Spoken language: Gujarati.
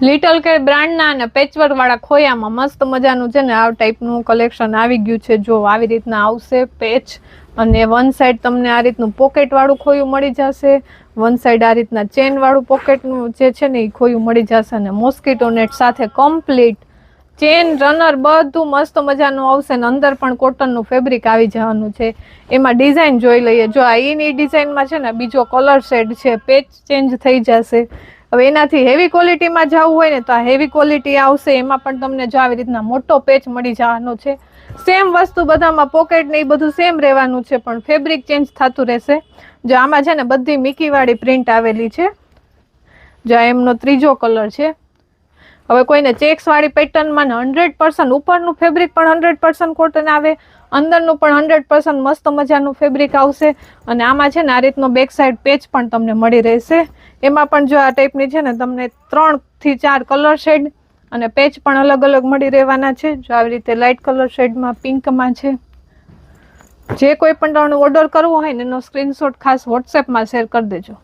લિટલ કેર બ્રાન્ડના અને પેચવર્ક વાળા ખોયામાં મસ્ત મજાનું છે ને આ ટાઈપનું કલેક્શન આવી ગયું છે. જો આવી રીતના આવશે પેચ, અને વન સાઈડ તમને આ રીતનું પોકેટ વાળું ખોયું મળી જશે, વન સાઈડ આ રીતના ચેન વાળું પોકેટનું જે છે ને એ ખોયું મળી જશે, અને મોસ્કીટો નેટ સાથે કમ્પ્લીટ ચેન રનર બધું મસ્ત મજાનું આવશે, ને અંદર પણ કોટનનું ફેબ્રિક આવી જવાનું છે. એમાં ડિઝાઇન જોઈ લઈએ. જો આ એની ડિઝાઇનમાં છે ને બીજો કલર શેડ છે, પેચ ચેન્જ થઈ જશે. હવે એનાથી હેવી ક્વોલિટીમાં જવું હોય ને તો આ હેવી ક્વોલિટી આવશે. એમાં પણ તમને જો આવી રીતના મોટો પેચ મળી જવાનો છે. સેમ વસ્તુ બધામાં પોકેટ ને એ બધું સેમ રહેવાનું છે, પણ ફેબ્રિક ચેન્જ થતું રહેશે. જો આમાં છે ને બધી મિકી વાળી પ્રિન્ટ આવેલી છે. જો એમનો ત્રીજો કલર છે. હવે કોઈને ચેક્સ વાળી પેટર્નમાં 100% ઉપરનું ફેબ્રિક પણ 100% કોટન આવે, અંદરનું પણ 100% મસ્ત મજાનું ફેબ્રિક આવશે. અને આમાં છે ને આ રીતનો બેક સાઈડ પેચ પણ તમને મળી રહેશે. એમાં પણ જો આ ટાઈપની છે ને તમને 3 થી 4 કલર શેડ અને પેચ પણ અલગ અલગ મળી રહેવાના છે. જો આવી રીતે લાઇટ કલર શેડમાં પિંકમાં છે. જે કોઈ પણ ઓર્ડર કરવો હોય ને એનો સ્ક્રીનશોટ ખાસ વોટ્સએપમાં શેર કરી દેજો.